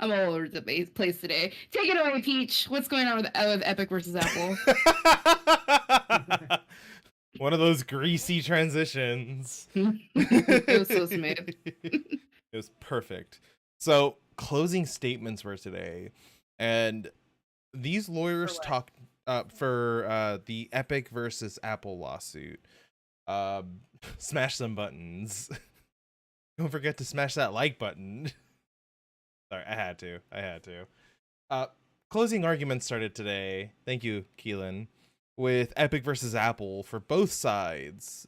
I'm all over the place today. Take it away, Peach. What's going on with Epic versus Apple? One of those greasy transitions. It was so smooth. It was perfect. So, closing statements were today, and these lawyers talked for the Epic versus Apple lawsuit. Smash some buttons. Don't forget to smash that like button. Sorry, I had to. Closing arguments started today. Thank you, Keelan. With Epic versus Apple for both sides.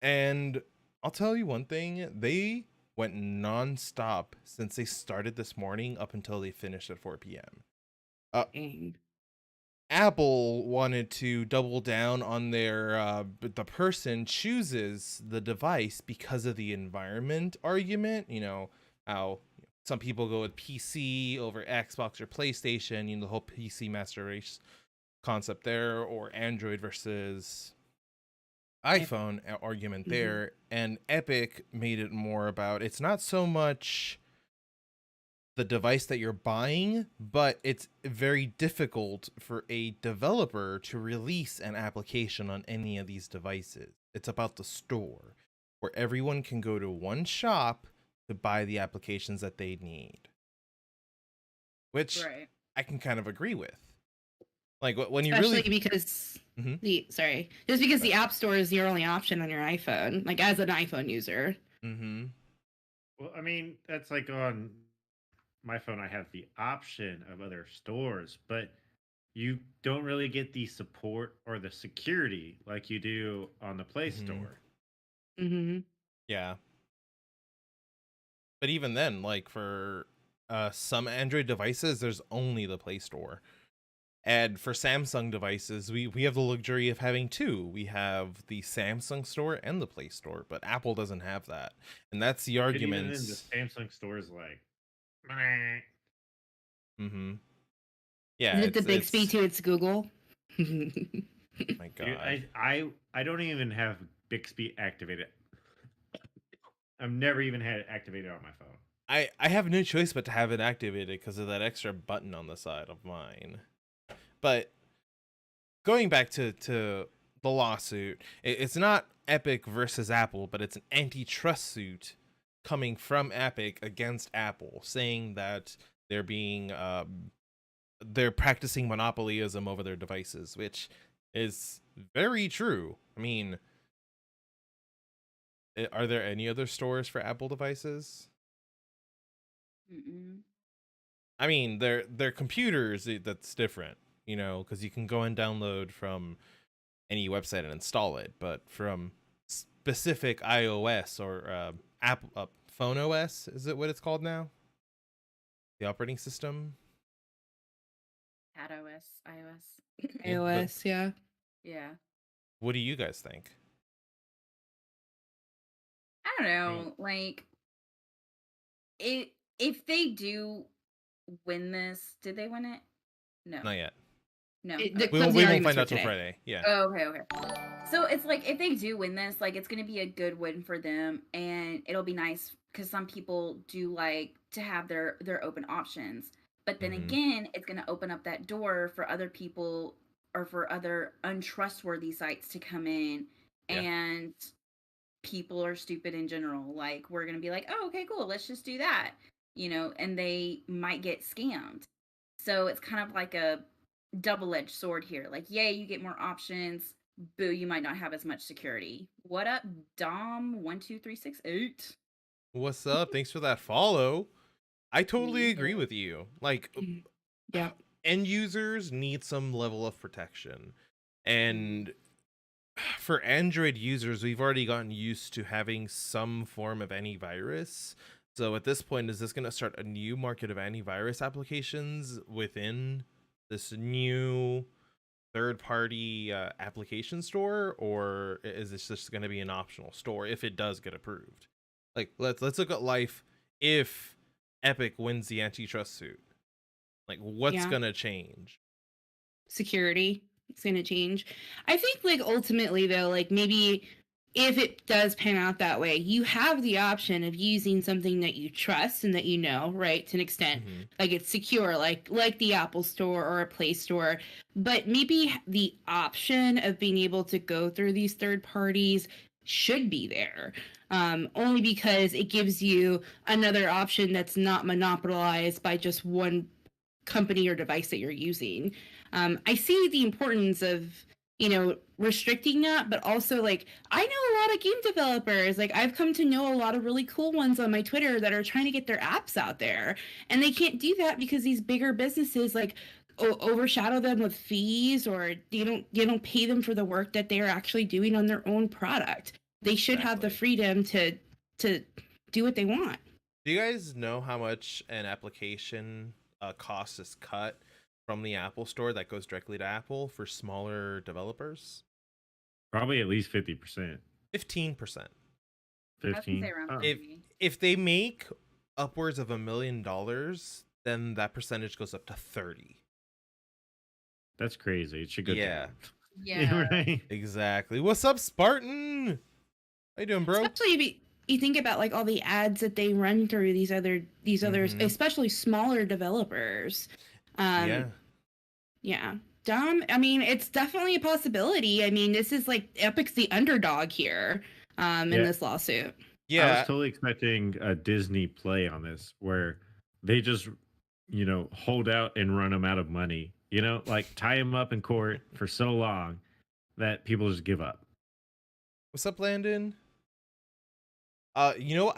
And I'll tell you one thing, they went non-stop since they started this morning up until they finished at 4 p.m. Apple wanted to double down on their the person chooses the device because of the environment argument. You know, how some people go with PC over Xbox or PlayStation, you know, the whole PC master race concept there, or Android versus iPhone argument there. And Epic made it more about, it's not so much the device that you're buying, but it's very difficult for a developer to release an application on any of these devices. It's about the store, where everyone can go to one shop to buy the applications that they need, which I can kind of agree with. Like when you especially really, because just because the App Store is your only option on your iPhone, like as an iPhone user. Well, I mean, that's like on my phone. I have the option of other stores, but you don't really get the support or the security like you do on the Play Store. Yeah. But even then, like for some Android devices, there's only the Play Store. And for Samsung devices, we have the luxury of having two. We have the Samsung store and the Play Store, but Apple doesn't have that. And that's the argument. Even in the Samsung store is like, yeah. Is it the Bixby to its Google? My God. Dude, I don't even have Bixby activated. I've never even had it activated on my phone. I have no choice but to have it activated because of that extra button on the side of mine. But going back to the lawsuit, it's not Epic versus Apple, but it's an antitrust suit coming from Epic against Apple, saying that they're being they're practicing monopolyism over their devices, which is very true. I mean, are there any other stores for Apple devices? I mean, they're computers. That's different, you know, because you can go and download from any website and install it. But from specific iOS or Apple Phone OS, is it what it's called now? The operating system. iOS. iOS, yeah. Yeah. What do you guys think? I don't know. Like, if they do win this, did they win it? No. Not yet. No. We won't find out till Friday. Yeah. Oh, okay. So it's like, if they do win this, like, it's going to be a good win for them, and it'll be nice because some people do like to have their open options. But then again, it's going to open up that door for other people or for other untrustworthy sites to come in, and people are stupid in general. Like, we're going to be like, oh, okay, cool, let's just do that, you know, and they might get scammed. So it's kind of like a double-edged sword here. Like, yay, you get more options. Boo, you might not have as much security. What up, Dom12368? What's up? Thanks for that follow. I totally agree with you. Like, end users need some level of protection. And for Android users, we've already gotten used to having some form of antivirus. So at this point, is this going to start a new market of antivirus applications within this new third-party application store, or is this just going to be an optional store if it does get approved? Like, let's look at life if Epic wins the antitrust suit. Like, what's going to change? Security. It's going to change. I think, like, ultimately, though, like, maybe if it does pan out that way, you have the option of using something that you trust and that you know, right, to an extent, Mhm. like it's secure, like the Apple Store or a Play Store. But maybe the option of being able to go through these third parties should be there, only because it gives you another option that's not monopolized by just one company or device that you're using. I see the importance of restricting that, but also like I know a lot of game developers. Like I've come to know a lot of really cool ones on my Twitter that are trying to get their apps out there, and they can't do that because these bigger businesses like overshadow them with fees, or you don't pay them for the work that they're actually doing on their own product. They should have the Exactly. freedom to do what they want. Do you guys know how much an application cost is cut from the Apple Store that goes directly to Apple for smaller developers? Probably at least 50%. 15%. I was gonna 15. say around Oh. If 50. if they make upwards of $1 million, then that percentage goes up to 30. That's crazy. It should go Yeah. down. Yeah. Right. Exactly. What's up, Spartan? How you doing, bro? Especially if you think about like all the ads that they run through these others, Mhm. especially smaller developers. Yeah. Yeah. Dumb. I mean, it's definitely a possibility. I mean, this is like Epic's the underdog here, in Yeah. this lawsuit. I Yeah. was totally expecting a Disney play on this where they just, hold out and run them out of money. Like tie them up in court for so long that people just give up. What's up, Landon? I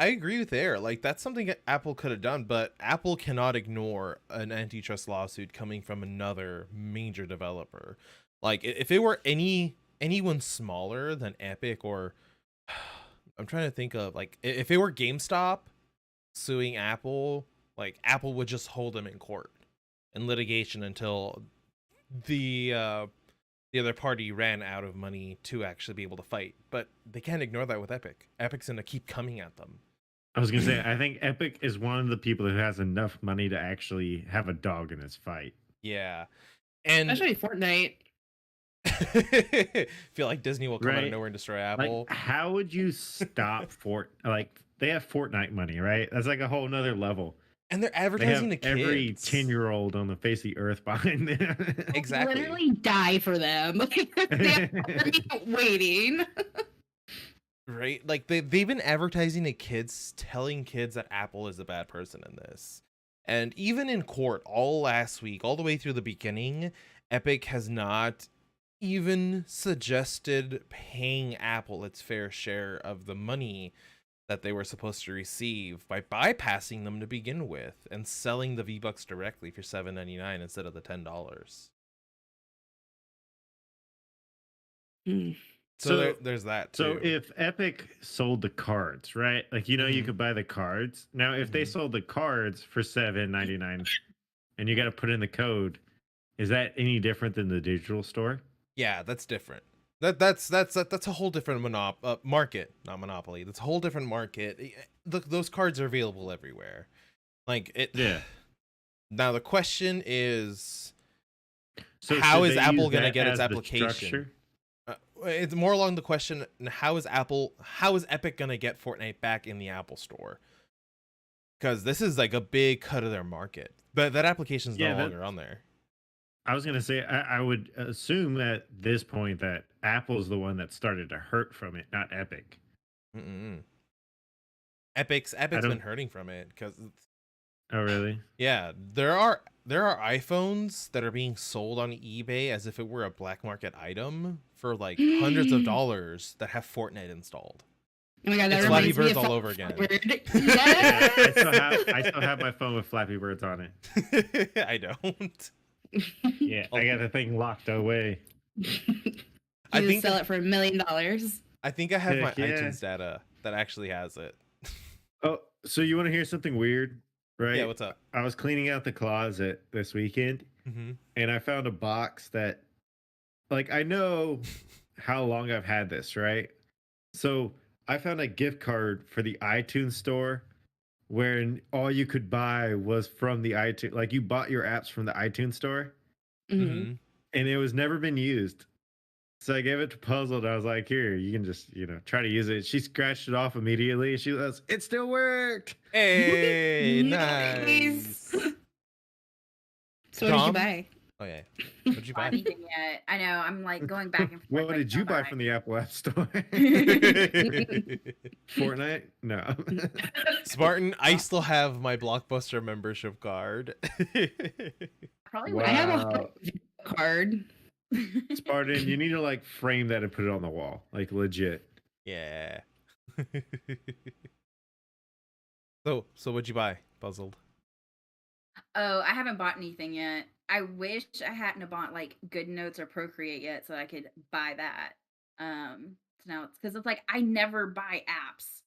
agree with Air. Like that's something Apple could have done, but Apple cannot ignore an antitrust lawsuit coming from another major developer. Like if it were anyone smaller than Epic, or I'm trying to think of like if it were GameStop suing Apple, like Apple would just hold them in court in litigation until the other party ran out of money to actually be able to fight. But they can't ignore that with Epic. Epic's gonna keep coming at them. I was gonna say, I think Epic is one of the people who has enough money to actually have a dog in this fight. Yeah. And Especially Fortnite. feel like Disney will come out of Right. nowhere and destroy Apple. Like, how would you stop like they have Fortnite money, right? That's like a whole nother level. And they're They have advertising to kids. every 10-year-old on the face of the earth behind them. Exactly. Literally die for them. They're already waiting. Right? Like they've been advertising to kids, telling kids that Apple is a bad person in this. And even in court all last week, all the way through the beginning, Epic has not even suggested paying Apple its fair share of the money that they were supposed to receive by bypassing them to begin with and selling the V-Bucks directly for $7.99 instead of the $10. Hmm. So there's that too. So if Epic sold the cards, right? Like you Mhm. could buy the cards. Now if they Mhm. sold the cards for $7.99 and you got to put in the code, is that any different than the digital store? Yeah, that's different. That's a whole different market, not monopoly. That's a whole different market. Those cards are available everywhere. Like it. Yeah. Now the question is, So how should is they Apple use gonna that get its as the application? structure? It's more along the question: how is Epic gonna get Fortnite back in the Apple Store? Because this is like a big cut of their market. But that application's Yeah, no that- longer on there. I was gonna say I would assume at this point that Apple's the one that started to hurt from it, not Epic. Mm-mm. Epic's don't- been hurting from it because Oh really? yeah, there are iPhones that are being sold on eBay as if it were a black market item for like hundreds of dollars that have Fortnite installed. Oh my god, that It's reminds Flappy me Birds of all over again. Word. Yeah, Yes! I still have my phone with Flappy Birds on it. I don't. Yeah, I got the thing locked away. I You think sell it for $1 million. I think I have my Heck yeah. iTunes data that actually has it. Oh, so you want to hear something weird, right? Yeah, what's up? I was cleaning out the closet this weekend Mm-hmm. and I found a box that, like, I know how long I've had this, right? So I found a gift card for the iTunes store wherein all you could buy was from the iTunes, like you bought your apps from the iTunes store Mhm. Mm-hmm. and it was never been used. So I gave it to Puzzle, and I was like, "Here, you can just, try to use it." She scratched it off immediately. She goes, "It still worked." Hey, Nice. nice. So what did you Tom? buy? Oh yeah. What'd you Bought buy? anything yet? I know. I'm like going back and forth. What like, did you what buy from the Apple App Store? Fortnite? No. Spartan, I still have my Blockbuster membership card. Probably Wow. I have a Wow. card. Spartan, you need to like frame that and put it on the wall, like legit. Yeah. So what'd you buy? Puzzled. Oh, I haven't bought anything yet. I wish I hadn't bought like Good Notes or Procreate yet, so I could buy that. So now it's because it's like I never buy apps.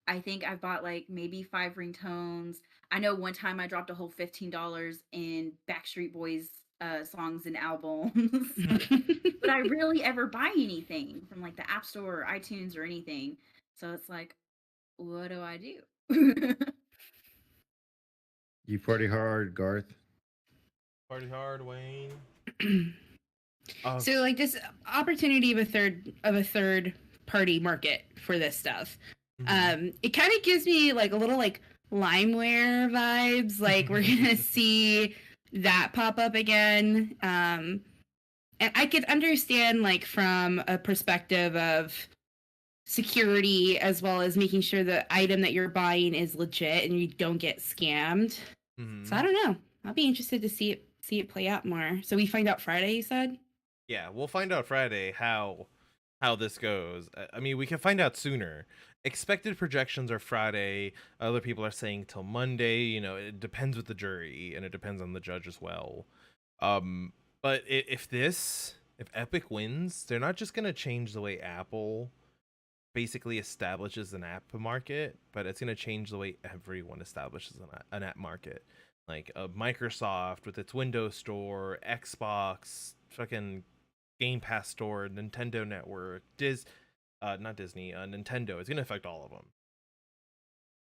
I think I've bought like maybe 5 ringtones. I know one time I dropped a whole $15 in Backstreet Boys songs and albums. But I rarely ever buy anything from like the App Store or iTunes or anything. So it's like, what do I do? You party hard, Garth. Party hard, Wayne. So like this opportunity of a third party market for this stuff. It kind of gives me like a little like LimeWare vibes. Like we're gonna see that pop up again. And I could understand like from a perspective of security as well as making sure the item that you're buying is legit and you don't get scammed. So I don't know. I'll be interested to see it play out more. So we find out Friday, you said? Yeah, we'll find out Friday how this goes. I mean, we can find out sooner. Expected projections are Friday. Other people are saying till Monday. You know, it depends with the jury and it depends on the judge as well. But if Epic wins, they're not just gonna change the way Apple basically establishes an app market, but it's gonna change the way everyone establishes an app market. Like Microsoft with its Windows Store, Xbox, fucking Game Pass Store, Nintendo Network, not Disney, Nintendo. It's gonna affect all of them.